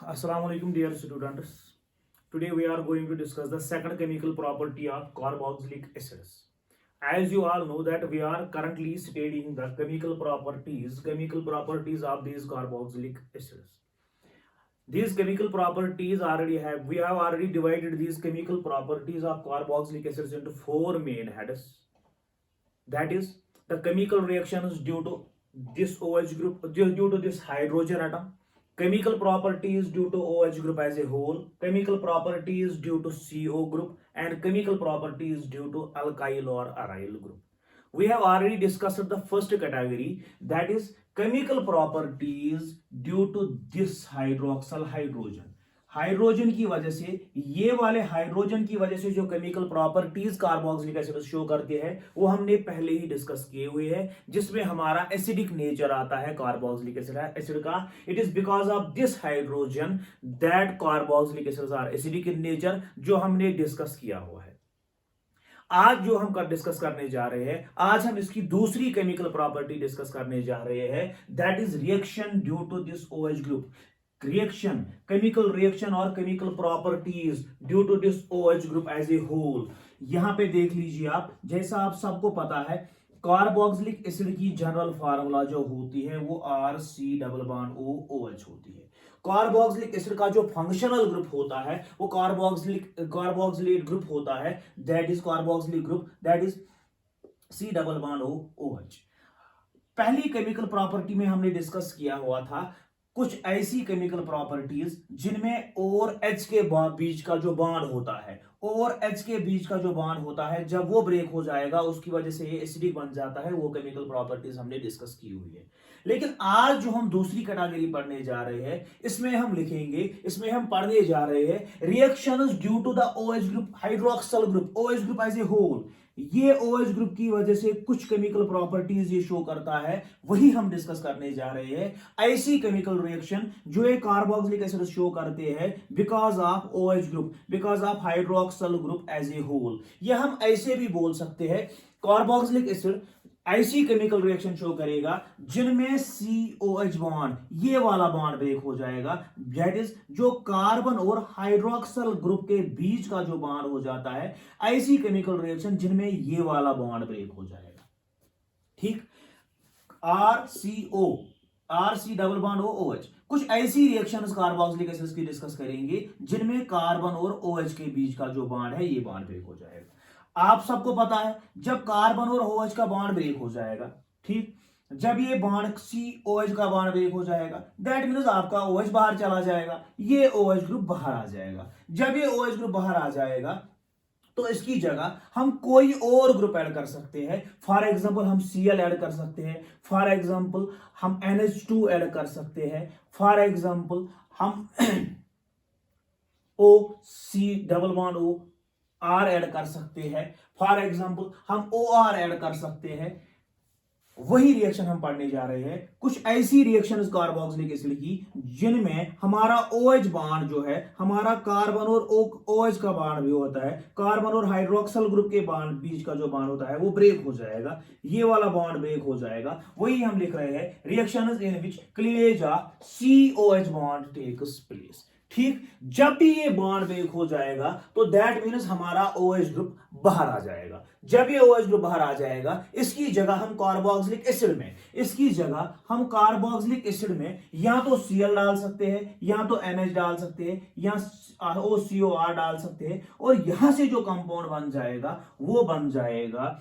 Assalamu alaikum dear students. Today we are going to discuss the second chemical property of carboxylic acids. As you all know that we are currently studying the chemical properties of these carboxylic acids. These chemical properties we have already divided these chemical properties of carboxylic acids into four main heads. That is the chemical reactions due to this OH group, due to this hydrogen atom, chemical properties due to OH group as a whole, chemical properties due to CO group, and chemical properties due to alkyl or aryl group. We have already discussed the first category, that is chemical properties due to this hydroxyl hydrogen. Hydrogen की वजह से, ये वाले hydrogen की वजह से जो chemical properties carboxylic acid show करते हैं वो हमने पहले ही डिस्कस किए हुए हैं, जिसमें हमारा एसिडिक नेचर आता है कार्बोक्सिलिक एसिड का. It is because of this hydrogen that carboxylic acids are acidic in nature, जो हमने डिस्कस किया हुआ है. आज जो हम डिस्कस करने जा रहे हैं, आज हम इसकी दूसरी केमिकल प्रॉपर्टी डिस्कस करने जा रहे हैं, that is reaction due to this OH group. Reaction, chemical reaction और chemical properties due to this OH group as a whole. यहां पे देख लीजिए आप, जैसा आप सबको पता है कार्बोक्सिलिक एसिड की जनरल फार्मूला जो होती है वो RC+OOH होती है. कार्बोक्सिलिक एसिड का जो फंक्शनल ग्रुप होता है वो कार्बोक्सिलेट ग्रुप होता है, that is carboxylic group, that is C+OOH. पहली केमिकल प्रॉपर्टी में हमने डिस्कस किया हुआ था कुछ ऐसी केमिकल प्रॉपर्टीज जिनमें और H के बीच का जो बॉन्ड होता है, और H के बीच का जो बॉन्ड होता है जब वो ब्रेक हो जाएगा उसकी वजह से ये एसिडिक बन जाता है. वो केमिकल प्रॉपर्टीज हमने डिस्कस की हुई है. लेकिन आज जो हम दूसरी कैटेगरी पढ़ने जा रहे हैं, इसमें हम पढ़ने जा रहे हैं reactions due to the OH group, hydroxyl group, OH group as a whole. ये OH ग्रुप की वजह से कुछ केमिकल प्रॉपर्टीज ये शो करता है, वही हम डिस्कस करने जा रहे हैं. ऐसी केमिकल रिएक्शन जो एक कार्बोक्सिलिक एसिड शो करते हैं because of OH group, because of hydroxyl group as a whole. या हम ऐसे भी बोल सकते हैं कार्बोक्सिलिक एसिड ऐसी केमिकल रिएक्शन शो करेगा जिनमें COH बॉन्ड, ये वाला बॉन्ड ब्रेक हो जाएगा, दैट इज जो कार्बन और हाइड्रोक्सिल ग्रुप के बीच का जो बॉन्ड हो जाता है, ऐसी केमिकल रिएक्शन जिनमें ये वाला बॉन्ड ब्रेक हो जाएगा. ठीक, RC+OOH. कुछ ऐसी रिएक्शंस कार्बोक्सिलिक एसिड्स की डिस्कस करेंगे जिनमें कार्बन और OH के बीच का जो बॉन्ड है ये बॉन्ड ब्रेक हो जाएगा. आप सबको पता है जब कार्बन और OH का बॉन्ड ब्रेक हो जाएगा, ठीक, जब ये बॉन्ड COH का बॉन्ड ब्रेक हो जाएगा, दैट मीन्स आपका OH बाहर चला जाएगा, ये OH ग्रुप बाहर आ जाएगा. जब ये OH ग्रुप बाहर आ जाएगा तो इसकी जगह हम कोई और ग्रुप ऐड कर सकते हैं. फॉर एग्जांपल हम Cl ऐड कर सकते हैं, फॉर एग्जांपल हम NH2 ऐड कर सकते हैं, फॉर एग्जांपल हम OC+O R ऐड कर सकते हैं, फॉर एग्जांपल हम OR ऐड कर सकते हैं. वही रिएक्शन हम पढ़ने जा रहे हैं. कुछ ऐसी रिएक्शंस कार्बोक्सिलिक एसिड की जिनमें हमारा OH बॉन्ड जो है, हमारा कार्बन और OH का बॉन्ड भी होता है, कार्बन और हाइड्रोक्सिल ग्रुप के बॉन्ड बीच का जो बॉन्ड होता है वो ब्रेक हो जाएगा, ये वाला बॉन्ड ब्रेक हो जाएगा. वही हम लिख रहे हैं reactions in which cleavage of COH bond takes place. ठीक, जब भी ये बॉन्ड ब्रेक हो जाएगा तो दैट मीन्स हमारा OH ग्रुप बाहर आ जाएगा. जब ये OH ग्रुप बाहर आ जाएगा, इसकी जगह हम कार्बोक्सिलिक एसिड में या तो Cl डाल सकते हैं, या तो NH डाल सकते हैं, या OCOR डाल सकते हैं, और यहां से जो कंपाउंड बन जाएगा वो बन जाएगा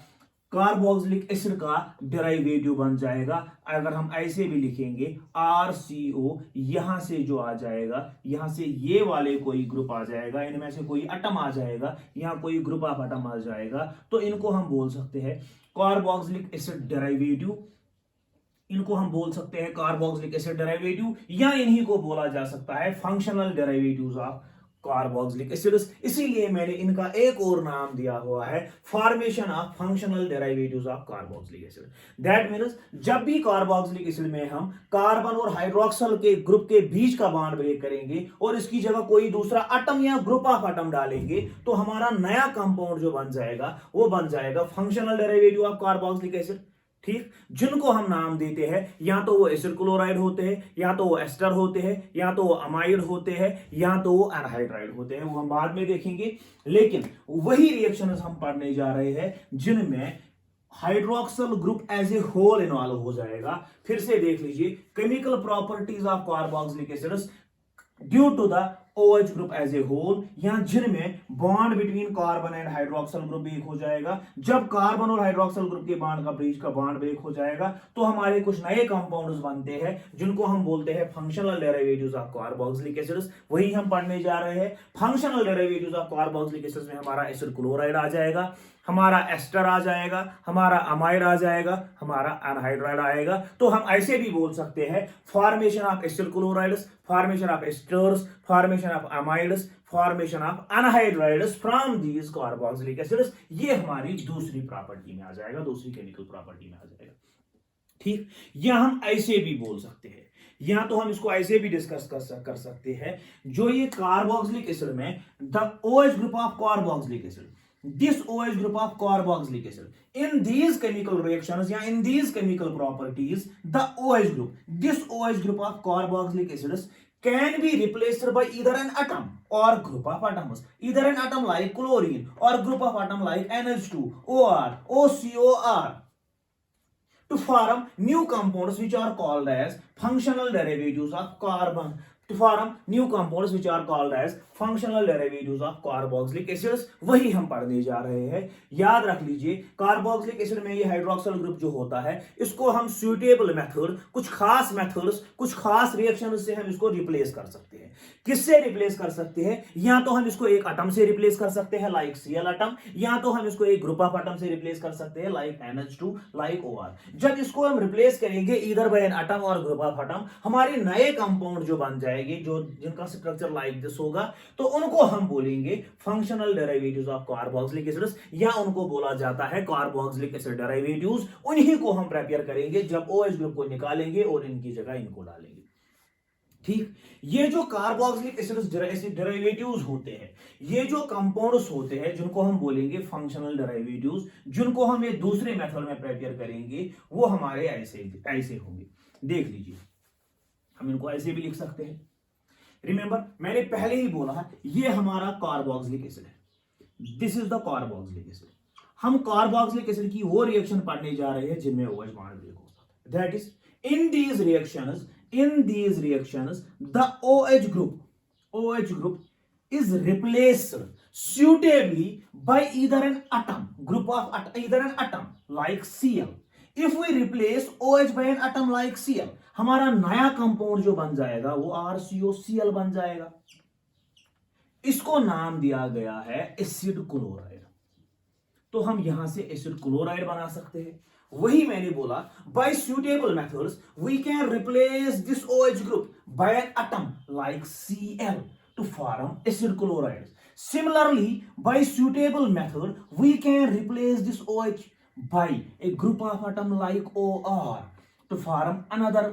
कार्बोक्सिलिक एसिड का डेरिवेटिव बन जाएगा. अगर हम ऐसे भी लिखेंगे RCO, यहां से जो आ जाएगा, यहां से ये वाले कोई ग्रुप आ जाएगा, इनमें से कोई एटम आ जाएगा, यहां कोई ग्रुप ऑफ एटम आ जाएगा, तो इनको हम बोल सकते हैं कार्बोक्सिलिक एसिड डेरिवेटिव. इनको हम बोल सकते हैं कार्बोक्सिलिक एसिड डेरिवेटिव, या इन्हीं को बोला जा सकता है functional derivatives of carboxylic acids. इसीलिए मैंने इनका एक और नाम दिया हुआ है formation of functional derivatives of carboxylic acid. That means जब भी कार्बोक्सिलिक एसिड में हम कार्बन और हाइड्रोक्सिल के ग्रुप के बीच का बॉन्ड ब्रेक करेंगे और इसकी जगह कोई दूसरा एटम या ग्रुप ऑफ एटम डालेंगे तो हमारा नया कंपाउंड जो बन जाएगा वो बन जाएगा functional derivative of carboxylic acid. ठीक, जिनको हम नाम देते हैं या तो वो एसिड क्लोराइड होते हैं, या तो वो एस्टर होते हैं, या तो वो अमाइड होते हैं, या तो वो एनहाइड्राइड होते हैं, वो हम बाद में देखेंगे। लेकिन वही रिएक्शंस हम पढ़ने जा रहे हैं जिनमें hydroxyl group as a whole involve हो जाएगा। फिर से देख लीजिए, chemical properties of carboxylic acids due to the OH group as a whole, या जिनमें bond between carbon and hydroxyl group break हो जाएगा। जब कार्बन और हाइड्रोक्सल ग्रुप के बॉन्ड का ब्रिज का बॉन्ड ब्रेक हो जाएगा तो हमारे कुछ नए कंपाउंड्स बनते हैं जिनको हम बोलते हैं functional derivatives of carboxylic acids. वही हम पढ़ने जा रहे हैं। Functional derivatives of carboxylic acids में हमारा एसिड क्लोराइड आ जाएगा, हमारा एस्टर आ जाएगा, हमारा अमाइड आ जाएगा, हमारा एनहाइड्राइड आएगा। तो हम ऐसे भी बोल सकते हैं formation of acid chlorides, formation of esters, formation of amides, formation of anhydrides from these carboxylic acids. ये हमारी दूसरी प्रॉपर्टी में आ जाएगा, दूसरी केमिकल प्रॉपर्टी में आ जाएगा। ठीक, या हम ऐसे भी बोल सकते हैं, या तो हम इसको ऐसे भी डिस्कस कर सकते हैं, जो ये कार्बोक्सिलिक एसिड में the OH group of carboxylic acid, this OH group of carboxylic acid, in these chemical reactions या in these chemical properties, the OH group, this OH group of carboxylic acids can be replaced by either an atom or group of atoms, either an atom like chlorine or group of atom like NH2 OR OCOR, to form new compounds which are called as functional derivatives of carbon, to form new compounds which are called as functional derivatives of carboxylic acids। वही हम पढ़ने जा रहे हैं। याद रख लीजिए, carboxylic acid में ये हाइड्रोक्सल ग्रुप जो होता है, इसको हम सुइटेबल मेथड, कुछ खास मेथड्स, कुछ खास रिएक्शन से हम इसको रिप्लेस कर सकते हैं। किससे रिप्लेस कर सकते हैं? या तो हम इसको एक एटम से रिप्लेस कर सकते हैं लाइक Cl एटम, या तो हम इसको एक ग्रुप ऑफ एटम से रिप्लेस कर सकते हैं लाइक NH2, लाइक OR। जब इसको हम रिप्लेस करेंगे इधर बाय एन एटम और ग्रुप ऑफ एटम, हमारे नए कंपाउंड जो बन जाएंगे, जो जिनका स्ट्रक्चर लाइक दिस होगा, तो उनको हम बोलेंगे functional derivatives of carboxylic acids, या उनको बोला जाता है कार्बोक्सिलिक एसिड डेरिवेटिव्स। उन्हीं को हम प्रिपेयर करेंगे जब OH ग्रुप को निकालेंगे और इनकी जगह इनको डालेंगे। ठीक, ये जो कार्बोक्सिलिक एसिड डेरिवेटिव्स होते हैं, ये जो कंपाउंड्स होते हैं जिनको हम बोलेंगे फंक्शनल डेरिवेटिव्स, जिनको हम ये दूसरे मेथड में प्रिपेयर करेंगे, वो हमारे ऐसे होंगे। देख लीजिए, हम इनको ऐसे भी लिख सकते हैं। रिमेंबर, मैंने पहले ही बोला है, ये हमारा कार्बोक्सिलिक एसिड है, this is the carboxylic acid. हम कार्बोक्सिलिक एसिड की वो रिएक्शन पढ़ने जा रहे हैं जिनमें OH बॉन्ड ब्रेक होता है। That is, in these reactions the OH group is replaced suitably by either an atom like Cl। if we replace OH by an atom like Cl, हमारा नया कंपाउंड जो बन जाएगा वो RCOCl बन जाएगा। इसको नाम दिया गया है एसिड क्लोराइड। तो हम यहां से एसिड क्लोराइड बना सकते हैं। वही मैंने बोला, by suitable methods we can replace this OH group by an atom like Cl to form acid chloride। Similarly, by suitable method we can replace this OH by a group of atom like OR to form another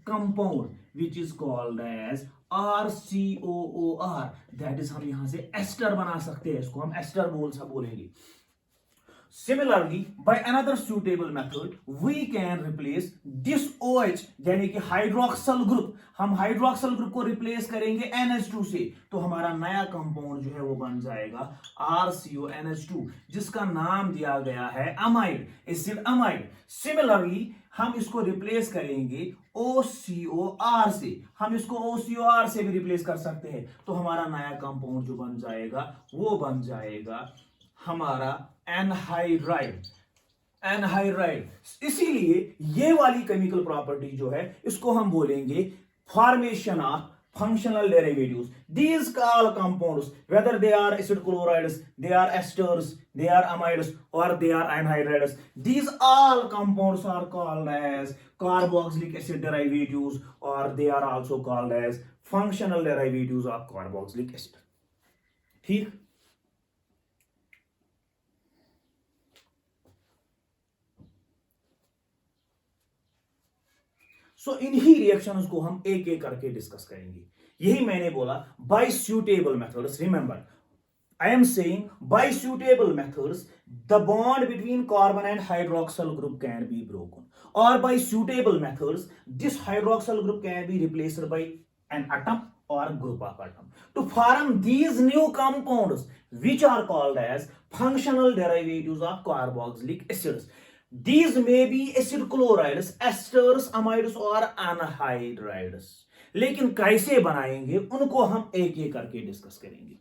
compound which is called as RCOOR। that is, हम यहां से ester बना सकते हैं, इसको हम ester बोलेंगे। Similarly, by another suitable method, we can replace this OH यानी कि हाइड्रोक्सल ग्रुप, हम हाइड्रोक्सल ग्रुप को रिप्लेस करेंगे NH2 से, तो हमारा नया कंपाउंड जो है वो बन जाएगा RCONH2, जिसका नाम दिया गया है अमाइड, एसिड अमाइड। सिमिलरली, हम इसको रिप्लेस करेंगे OCOR से, हम इसको OCOR से भी रिप्लेस कर सकते हैं, तो हमारा नया कंपाउंड जो बन जाएगा वो बन जाएगा हमारा एनहाइड्राइड। इसीलिए ये वाली केमिकल प्रॉपर्टी जो है, इसको हम बोलेंगे formation of functional derivatives। These all compounds, whether they are acid chlorides, they are esters, they are amides, or they are anhydrides, these all compounds are called as carboxylic acid derivatives, or they are also called as functional derivatives of carboxylic acid। ठीक, सो इन्हीं reactions को हम एक एक करके discuss करेंगे। यही मैंने बोला, by suitable methods. Remember, I am saying by suitable methods, the bond between carbon and hydroxyl group can be broken. Or by suitable methods, this hydroxyl group can be replaced by an atom or group of atom to form these new compounds, which are called as functional derivatives of carboxylic acids. These may be acid chlorides, esters, amides or anhydrides. लेकिन कैसे बनाएंगे उनको हम एक एक करके discuss करेंगे।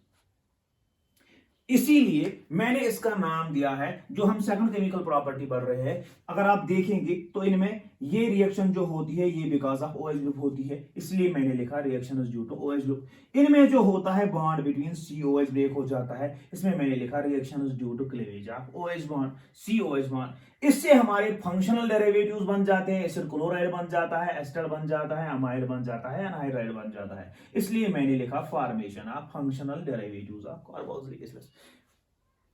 इसीलिए मैंने इसका नाम दिया है, जो हम सेकंड केमिकल प्रॉपर्टी पढ़ रहे हैं, अगर आप देखेंगे तो इनमें ये रिएक्शन जो होती है ये बिकॉज ऑफ OH ग्रुप होती है, इसलिए मैंने लिखा reaction is due to OH group. इनमें जो होता है बॉन्ड बिटवीन COH ब्रेक हो जाता है, इसमें मैंने लिखा reaction is due to cleavage of OH bond COH bond. इससे हमारे फंक्शनल डेरिवेटिव्स बन जाते हैं, एसिड क्लोराइड बन जाता है, एस्टर बन जाता है, अमाइड बन जाता है, एनहाइड्राइड बन जाता है। इसलिए मैंने लिखा formation of functional derivatives of carboxylic acid.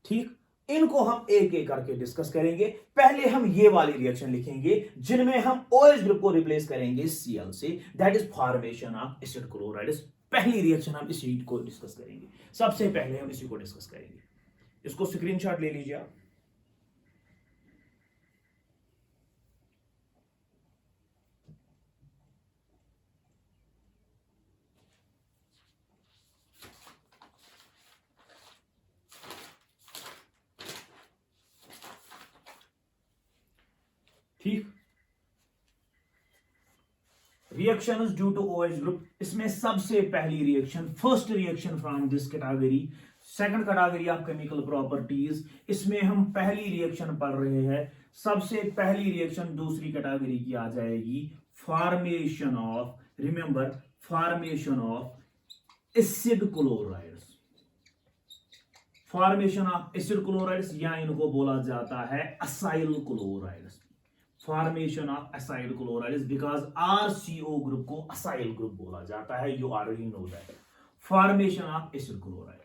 ठीक, इनको हम एक एक करके डिस्कस करेंगे। पहले हम ये वाली रिएक्शन लिखेंगे जिनमें हम OH ग्रुप को रिप्लेस करेंगे Cl से, that is formation of acid chloride. पहली रिएक्शन हम इसी को डिस्कस करेंगे, सबसे पहले हम इसी को डिस्कस करेंगे। इसको स्क्रीनशॉट ले लीजिए आप। ठीक, reaction is due to OH group. इसमें सबसे पहली reaction, first reaction from this category, second category of chemical properties, इसमें हम पहली रिएक्शन पढ़ रहे हैं। सबसे पहली रिएक्शन दूसरी कैटेगरी की आ जाएगी, formation of, remember, formation of acid chlorides. Formation of acid chlorides या इनको बोला जाता है acyl chlorides. Formation of acyl chlorides, because RCO group को असाइल ग्रुप बोला जाता है, you already know that. Formation of acid chloride,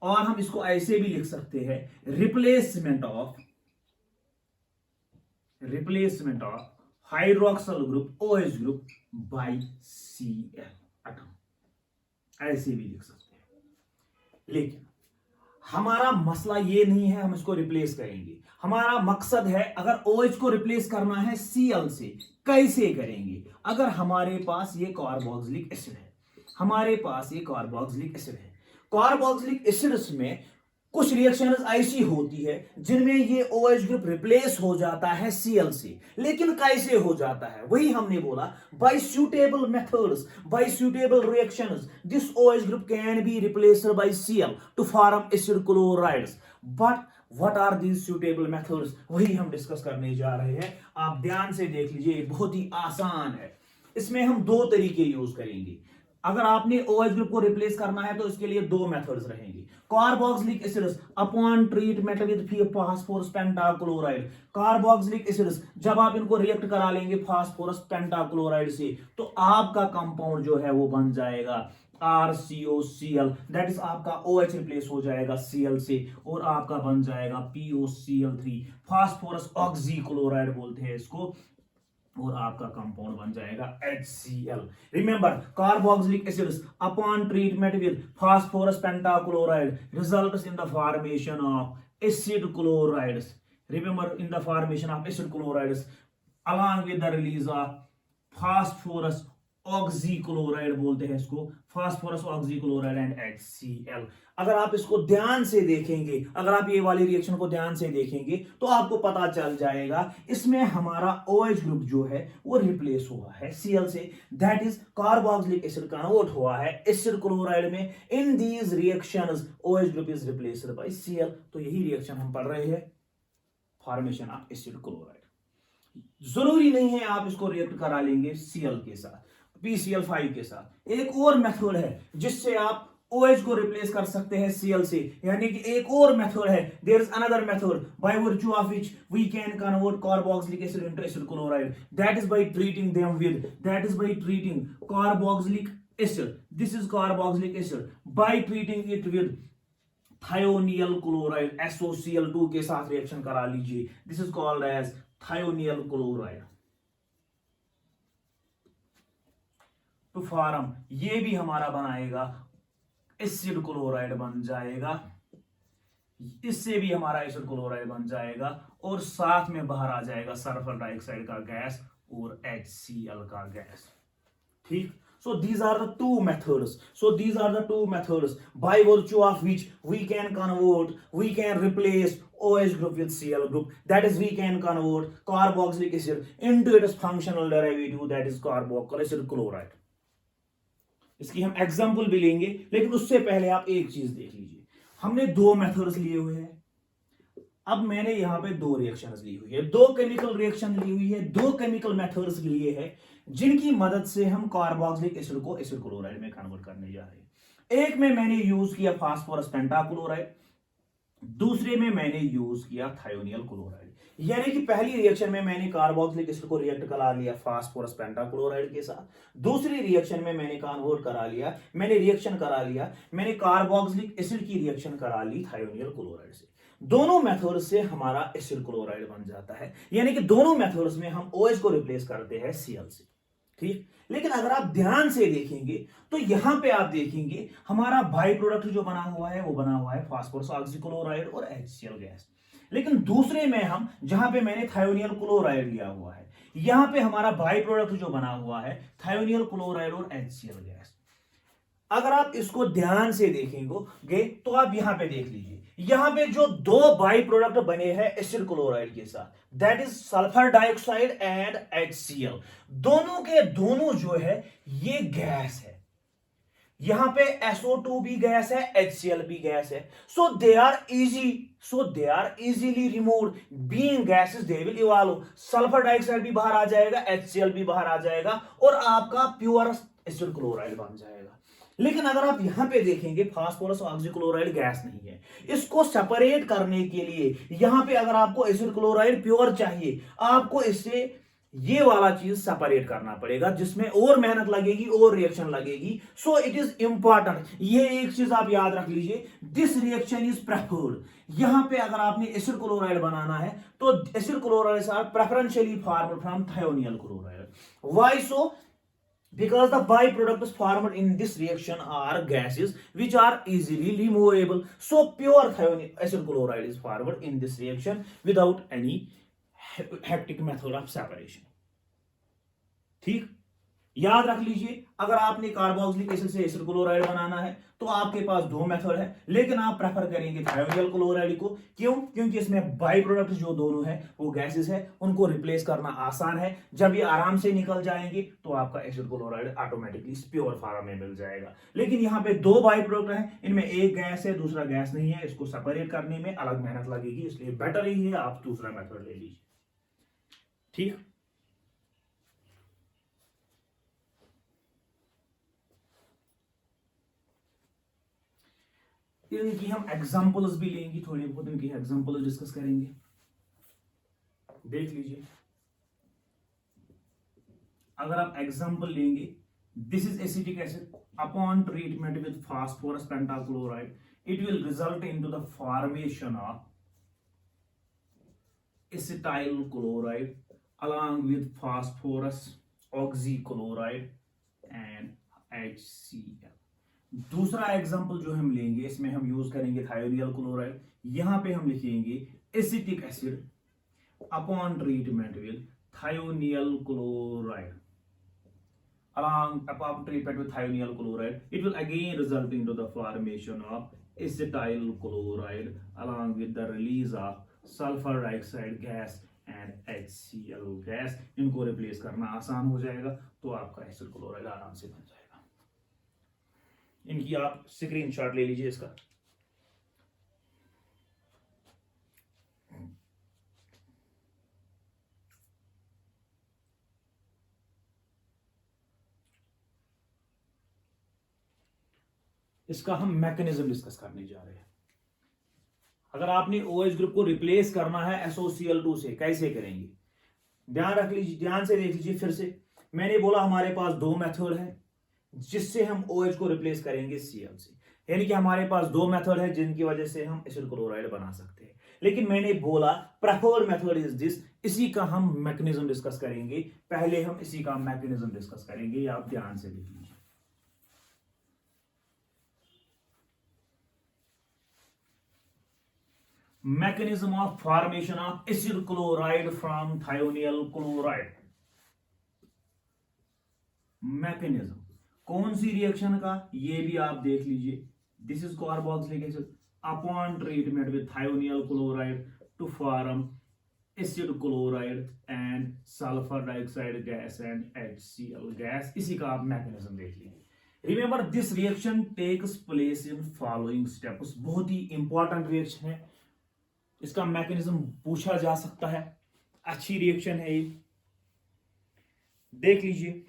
और हम इसको ऐसे भी लिख सकते हैं, replacement of hydroxyl group OH group by Cl atom, ऐसे भी लिख सकते हैं। लेकिन हमारा मसला ये नहीं है हम इसको रिप्लेस करेंगे, हमारा मकसद है अगर OH को रिप्लेस करना है Cl से, कैसे करेंगे? अगर हमारे पास ये कार्बोक्सिलिक एसिड है, हमारे पास ये कार्बोक्सिलिक एसिड है, कार्बोक्सिलिक एसिड्स में कुछ रिएक्शंस ऐसी होती है जिनमें ये OH ग्रुप रिप्लेस हो जाता है Cl से। लेकिन कैसे हो जाता है? वही हमने बोला, by suitable methods, by suitable reactions, this OH group can be replaced by Cl to form acid chlorides. But what are these suitable methods, वही हम डिस्कस करने जा रहे हैं। आप ध्यान से देख लीजिए, बहुत ही आसान है। इसमें हम दो तरीके यूज करेंगे। अगर आपने OH ग्रुप को रिप्लेस करना है तो इसके लिए दो मेथड्स रहेंगे। Carboxylic acids upon treatment with phosphorus pentachloride, carboxylic acids जब आप इनको रिएक्ट करा लेंगे फास्फोरस पेंटाक्लोराइड से, तो आपका कंपाउंड जो है वो बन जाएगा RCOCl, दैट इज आपका OH रिप्लेस हो जाएगा Cl से, और आपका बन जाएगा POCl3, फास्फोरस ऑक्सीक्लोराइड बोलते हैं इसको, और आपका कंपाउंड बन जाएगा HCl। Remember, carboxylic acids upon treatment with phosphorus pentachloride results in the formation of acid chlorides. Remember, in the formation of acid chlorides along with the release of phosphorus oxychloride बोलते हैं इसको, phosphorus oxychloride and HCl। अगर आप इसको ध्यान से देखेंगे, अगर आप ये वाली रिएक्शन को ध्यान से देखेंगे तो आपको पता चल जाएगा इसमें हमारा OH ग्रुप जो है वो रिप्लेस हुआ है Cl से, that is carboxylic acid convert हुआ है एसिड क्लोराइड में। In these reactions OH group is replaced by Cl। तो यही रिएक्शन हम पढ़ रहे हैं, फॉर्मेशन ऑफ एसिड क्लोराइड। जरूरी नहीं है आप इसको रिएक्ट करा लेंगे Cl के साथ, PCl5 के साथ। एक और मेथड है जिससे आप OH को रिप्लेस कर सकते हैं Cl से, यानी कि एक और मेथड है, there is another method by virtue of which we can convert carboxylic acid into acid chloride, that is by treating them with, that is by treating carboxylic acid, this is carboxylic acid, by treating it with thionyl chloride SOCl2 के साथ reaction करा लीजिए, this is called as thionyl chloride to form, ये भी हमारा बनाएगा acid chloride बन जाएगा, इससे भी हमारा एसिड क्लोराइड बन जाएगा, और साथ में बाहर आ जाएगा सल्फर डाइऑक्साइड का गैस और HCl का गैस। ठीक, so these are the two methods by virtue of which we can replace OH group with Cl group, that is we can convert carboxylic acid into its functional derivative, that is carboxylic acid chloride। इसकी हम example भी लेंगे, लेकिन उससे पहले आप एक चीज देख लीजिए, हमने दो मेथड्स लिए हुए हैं। अब मैंने यहां पे दो रिएक्शंस ली हुई है, दो केमिकल रिएक्शन ली हुई है, दो केमिकल मेथड्स लिए हैं जिनकी मदद से हम कार्बोक्सिलिक एसिड को एसिड क्लोराइड में कन्वर्ट करने जा रहे हैं। एक में मैंने यूज किया फास्फोरस पेंटाक्लोराइड, दूसरे में मैंने यूज किया थायोनियल क्लोराइड। यानी कि पहली रिएक्शन में मैंने कार्बोक्सिलिक एसिड को रिएक्ट करा लिया फास्फोरस पेंटाक्लोराइड के साथ, दूसरी रिएक्शन में मैंने कन्वर्ट करा लिया, मैंने कार्बोक्सिलिक एसिड की रिएक्शन करा ली थायोनियल क्लोराइड से। दोनों मेथड से हमारा एसिड क्लोराइड बन जाता है, यानी कि दोनों मेथड्स में हम OH को रिप्लेस करते हैं Cl से। ठीक, लेकिन अगर आप ध्यान से देखेंगे तो यहां पे आप देखेंगे हमारा बाई प्रोडक्ट जो बना हुआ है वो बना हुआ है फास्फोरस ऑक्सीक्लोराइड और HCl गैस। लेकिन दूसरे में हम जहां पे मैंने थायोनियल क्लोराइड लिया हुआ है, यहां पे हमारा बाई प्रोडक्ट जो बना हुआ है थायोनियल क्लोराइड और HCl गैस। अगर आप इसको ध्यान से देखेंगे तो आप यहां पे देख लीजिए, यहां पे जो दो बाई प्रोडक्ट बने हैं एसिड क्लोराइड के साथ, that is sulphur dioxide and HCl, दोनों के दोनों जो है ये गैस है। यहां पे SO2 भी गैस है, HCl भी गैस है, so they are easily removed, being gases they will evolve. Sulphur dioxide भी बाहर आ जाएगा, HCl भी बाहर आ जाएगा, और आपका प्योर एसिड क्लोराइड बन जाएगा। लेकिन अगर आप यहां पे देखेंगे फास्फोरस ऑक्सीक्लोराइड गैस नहीं है, इसको सेपरेट करने के लिए यहां पे अगर आपको एसिड क्लोराइड प्योर चाहिए, आपको इससे ये वाला चीज सेपरेट करना पड़ेगा, जिसमें और मेहनत लगेगी और रिएक्शन लगेगी। सो इट इज इंपॉर्टेंट, ये एक चीज आप याद रख लीजिए, दिस रिएक्शन इज प्रेफर्ड। यहां पे अगर आपने एसिड क्लोराइड बनाना है तो acid chloride are preferentially formed from thionyl chloride. Why so? Because the byproducts formed in this reaction are gases which are easily removable. So pure thionic acid chloride is formed in this reaction without any hectic method of separation. ठीक, याद रख लीजिए, अगर आपने carboxylic acid से acid chloride बनाना है तो आपके पास दो मेथड है, लेकिन आप प्रेफर करेंगे थायोनियल क्लोराइड को। क्यों? क्योंकि इसमें बाई प्रोडक्ट जो दोनों है वो गैसेस है, उनको रिप्लेस करना आसान है। जब ये आराम से निकल जाएंगे तो आपका acid chloride automatically pure form में मिल जाएगा। लेकिन यहाँ पे दो बाई प्रोडक्ट है, इनमें एक गैस है दूसरा गैस नहीं है, इसको सेपरेट करने में अलग मेहनत लगेगी, इसलिए बेटर ही है आप दूसरा मेथड ले लीजिए। ठीक, इनकी हम एग्जांपल्स भी लेंगे, थोड़ी बहुत इनकी एग्जांपल्स डिस्कस करेंगे। देख लीजिए, अगर आप एग्जांपल लेंगे, this is acetic acid, upon treatment with phosphorus pentachloride it will result into the formation of acetyl chloride along with phosphorus oxychloride and HCl। दूसरा एग्जांपल जो हम लेंगे, इसमें हम यूज करेंगे थायोनियल क्लोराइड। यहां पे हम लिखेंगे acetic acid upon treatment with thionyl chloride upon treatment with thionyl chloride it will again result into the formation of acetyl chloride along with the release of sulfur dioxide gas and HCl gas। इनको replace करना आसान हो जाएगा, तो आपका acid chloride आराम से बन जाएगा। इनकी आप स्क्रीनशॉट ले लीजिए इसका। इसका हम मैकेनिज्म डिस्कस करने जा रहे हैं। अगर आपने OH ग्रुप को रिप्लेस करना है SOCl2 से, कैसे करेंगे? ध्यान रख लीजिए, ध्यान से देख लीजिए फिर से। मैंने बोला हमारे पास दो मेथड है जिससे हम OH को रिप्लेस करेंगे Cl से, यानी कि हमारे पास दो मेथड है जिनकी वजह से हम एसिड क्लोराइड बना सकते हैं। लेकिन मैंने बोला प्रेफर्ड मेथड इज दिस, इसी का हम मैकेनिज्म डिस्कस करेंगे। पहले हम इसी का मैकेनिज्म डिस्कस करेंगे, आप ध्यान से देख लीजिए। mechanism of formation of acid chloride from thionyl chloride. Mechanism कौन सी रिएक्शन का, ये भी आप देख लीजिए. This is carboxylic acid upon treatment with thionyl chloride to form acid chloride and sulphur dioxide gas and HCl gas. इसी का आप मैकेनिज्म देख लीजिए. Remember this reaction takes place in following steps. बहुत ही इंपॉर्टेंट रिएक्शन है, इसका mechanism पूछा जा सकता है. अच्छी रिएक्शन है ये, देख लीजिए.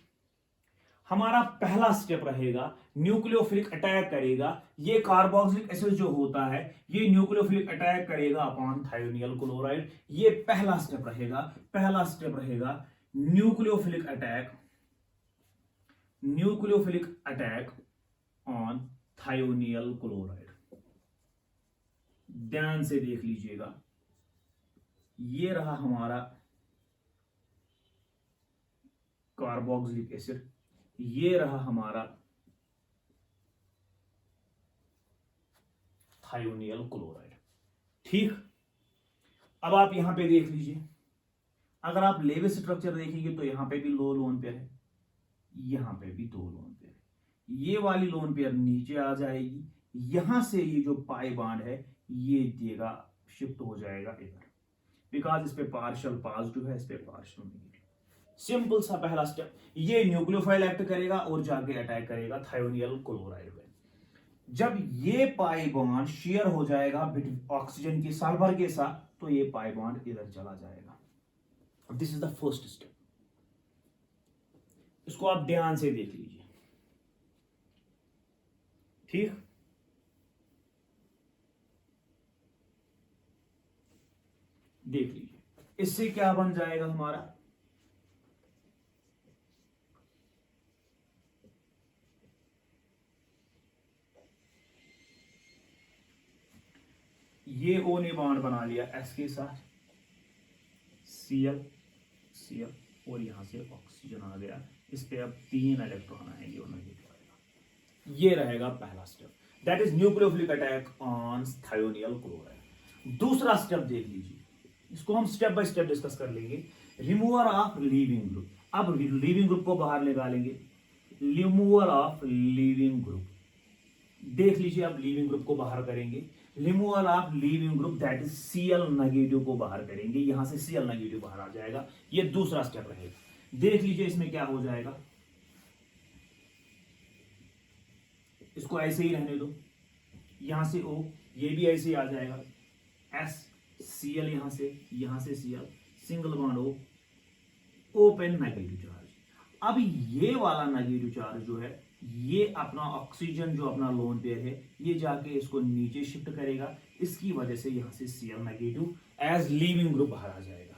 हमारा पहला स्टेप रहेगा न्यूक्लियोफिलिक अटैक करेगा. ये कार्बोक्सिलिक एसिड जो होता है ये न्यूक्लियोफिलिक अटैक करेगा अपॉन थायोनियल क्लोराइड. ये पहला स्टेप रहेगा. पहला स्टेप रहेगा nucleophilic attack on thionyl chloride. ध्यान से देख लीजिएगा. ये रहा हमारा कार्बोक्सिलिक एसिड, ये रहा हमारा थायोनियल क्लोराइड. ठीक, अब आप यहां पे देख लीजिए. अगर आप लेवल स्ट्रक्चर देखेंगे तो यहां पे भी लो लोन पेयर है, यहां पे भी दो लोन पेयर है. ये वाली लोन पेयर नीचे आ जाएगी. यहां से ये जो पाई बॉन्ड है ये देगा शिफ्ट हो जाएगा इधर, बिकॉज इस पे पार्शियल पॉजिटिव है, इस पे पार्शियल नेगेटिव. सिंपल सा पहला स्टेप. ये न्यूक्लियोफाइल एक्ट करेगा और जाके अटैक करेगा थायोनियल क्लोराइड पे. जब ये पाई बॉन्ड शेयर हो जाएगा ऑक्सीजन के सल्फर के साथ तो ये पाई बॉन्ड इधर चला जाएगा. This is the first step. इसको आप ध्यान से देख लीजिए. ठीक, देख लीजिए. इससे क्या बन जाएगा हमारा, ये O ने बॉन्ड बना लिया S के साथ, Cl और यहां से ऑक्सीजन आ गया. इस पे अब 3 इलेक्ट्रॉन आएंगे और नेगेटिव आएगा. ये रहेगा पहला step, that is nucleophilic attack on thionyl chloride. दूसरा स्टेप देख लीजिए. इसको हम स्टेप बाय स्टेप डिस्कस कर लेंगे. Removal of leaving group. अब लीविंग ग्रुप को बाहर निकालेंगे. रिमूवल ऑफ लीविंग ग्रुप, देख लीजिए. अब लीविंग ग्रुप को बाहर करेंगे. Removal of leaving group that is Cl negative को बाहर करेंगे. यहां से Cl नेगेटिव बाहर आ जाएगा. ये दूसरा स्टेप रहेगा. देख लीजिए इसमें क्या हो जाएगा. इसको ऐसे ही रहने दो. यहां से O, ये भी ऐसे ही आ जाएगा. S Cl यहां से Cl, single bond O, open negative charge. अब ये वाला नेगेटिव चार्ज जो है ये अपना ऑक्सीजन जो अपना लोन पेयर है ये जाके इसको नीचे शिफ्ट करेगा. इसकी वजह से यहां से Cl negative as leaving group बाहर आ जाएगा.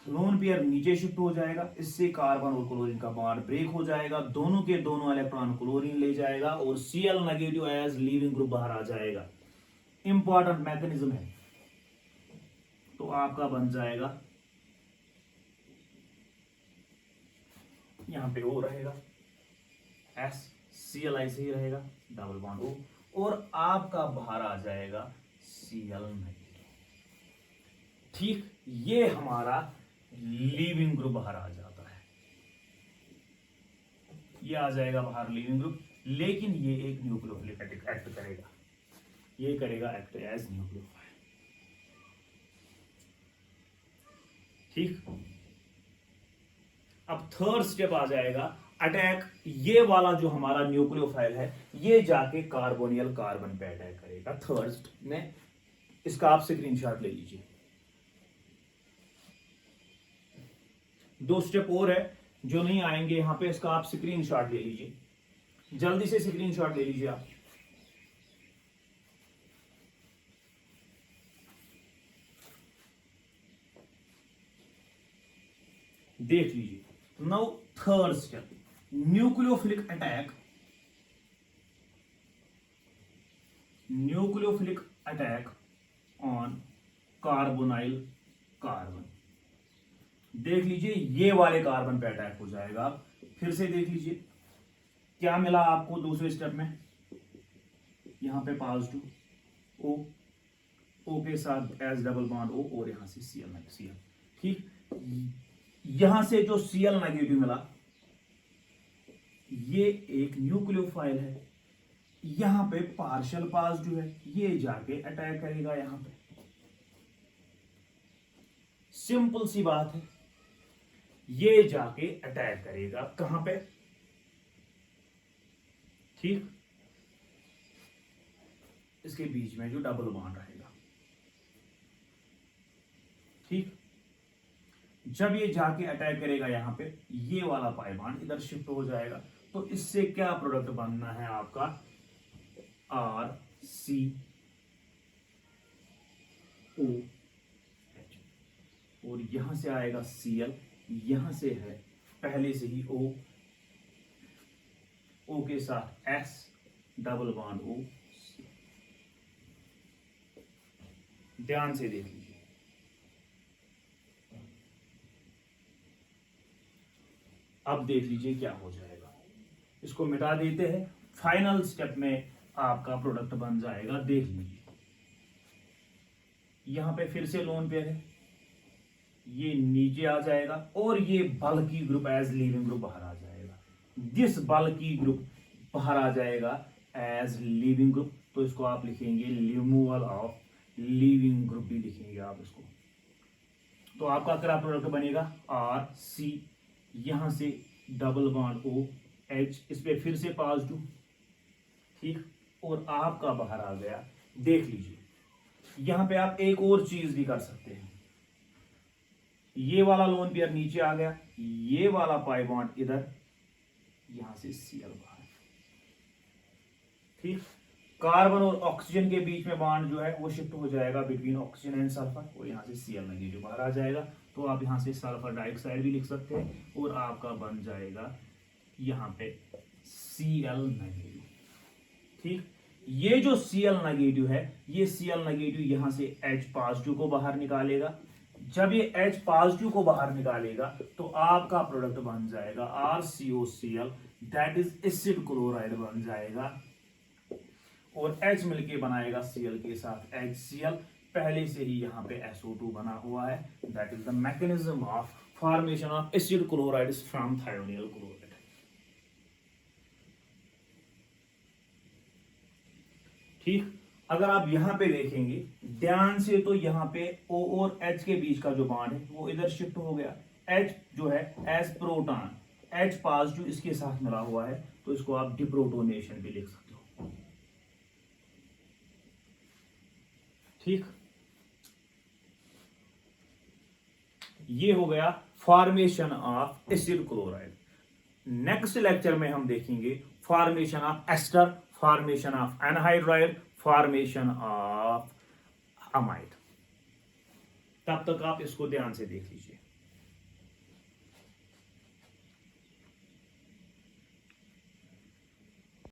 लोन पेयर नीचे शिफ्ट हो जाएगा. इससे कार्बन और क्लोरीन का बॉन्ड ब्रेक हो जाएगा. दोनों के दोनों इलेक्ट्रॉन क्लोरीन ले जाएगा और Cl negative as leaving group बाहर आ जाएगा. इंपॉर्टेंट मैकेनिज्म है. तो आपका बन जाएगा, यहां पे O रहेगा, S Cl ऐसे ही रहेगा, डबल बॉन्ड O, और आपका बाहर आ जाएगा Cl नेगेटिव. ठीक, ये हमारा लीविंग ग्रुप बाहर आ जाता है. ये आ जाएगा बाहर लीविंग ग्रुप. लेकिन ये एक न्यूक्लियोफिलिक एक्ट करेगा. ये करेगा एक्ट एज न्यूक्लियोफाइल. ठीक, अब थर्ड स्टेप आ जाएगा अटैक. ये वाला जो हमारा न्यूक्लियोफाइल है ये जाके कार्बोनियल कार्बन पे अटैक करेगा थर्ड में. इसका आप स्क्रीनशॉट ले लीजिए. 2 स्टेप और है जो नहीं आएंगे यहां पे. इसका आप स्क्रीनशॉट ले लीजिए, जल्दी से स्क्रीनशॉट ले लीजिए आप. देख लीजिए. Now third step, nucleophilic attack on carbonyl carbon. देख लीजिए ये वाले कार्बन पे अटैक हो जाएगा. फिर से देख लीजिए क्या मिला आपको दूसरे स्टेप में. यहां पे पॉजिटिव O, O के साथ एस डबल बॉन्ड O और यहां से Cl। ठीक, यहां से जो Cl नेगेटिव मिला ये एक न्यूक्लियोफाइल है, यहां पे पार्शियल पास जो है ये जाके अटैक करेगा यहां पे। सिंपल सी बात है, ये जाके अटैक करेगा कहां पे? ठीक, इसके बीच में जो डबल बॉन्ड रहेगा। ठीक, जब ये जाके अटैक करेगा यहां पे, ये वाला पाई बॉन्ड इधर शिफ्ट हो जाएगा, तो इससे क्या प्रोडक्ट बनना है आपका? आर सी ओ एच, और यहां से आएगा Cl, यहां से है पहले से ही O, O के साथ S डबल बॉन्ड O। ध्यान से देख लीजिए, अब देख लीजिए क्या हो जाएगा। इसको मिटा देते हैं, फाइनल स्टेप में आपका प्रोडक्ट बन जाएगा। देख लीजिए, यहां पे फिर से लोन पेयर है, ये नीचे आ जाएगा और ये बल्की ग्रुप एज लीविंग ग्रुप बाहर आ जाएगा। दिस बल्की ग्रुप बाहर आ जाएगा एज लीविंग ग्रुप, तो इसको आप लिखेंगे रिमूवल ऑफ लीविंग ग्रुप भी लिखेंगे आप इसको। तो आपका क्या प्रोडक्ट बनेगा? आर सी, यहां से डबल बॉन्ड O H, इस पे फिर से पॉजिटिव। ठीक, और आपका बाहर आ गया। देख लीजिए, यहां पे आप एक और चीज भी कर सकते हैं, ये वाला लोन पेयर नीचे आ गया, ये वाला पाई बॉन्ड इधर, यहां से Cl बाहर। ठीक, कार्बन और ऑक्सीजन के बीच में बॉन्ड जो है वो शिफ्ट हो जाएगा बिटवीन ऑक्सीजन एंड सल्फर, और यहाँ से Cl नेगेटिव बाहर आ जाएगा। तो आप यहाँ से सल्फर डाइऑक्साइड भी लिख सकते हैं, और आपका बन जाएगा यहाँ पे Cl नेगेटिव। ठीक, ये जो Cl नेगेटिव है, ये Cl नेगेटिव यहाँ से H पॉजिटिव को बाहर निकालेगा। जब ये H पॉजिटिव को बाहर निकालेगा तो आपका प्रोडक्ट बन जाएगा RCOCl, that is acid chloride बन जाएगा, और H मिलके बनाएगा Cl के साथ HCl। पहले से ही यहाँ पे SO2 बना हुआ है, that is the mechanism of formation of acid chloride from thionyl chloride. ठीक, अगर आप यहां पे देखेंगे ध्यान से, तो यहां पे O और H के बीच का जो बॉन्ड है वो इधर शिफ्ट हो गया। H जो है एज प्रोटॉन, H पॉजिटिव इसके साथ मिला हुआ है, तो इसको आप डिप्रोटोनेशन भी लिख सकते हो। ठीक, ये हो गया formation of acid chloride. Next lecture में हम देखेंगे formation of ester, formation of anhydride, formation of amide. तब तक आप इसको ध्यान से देख लीजिए।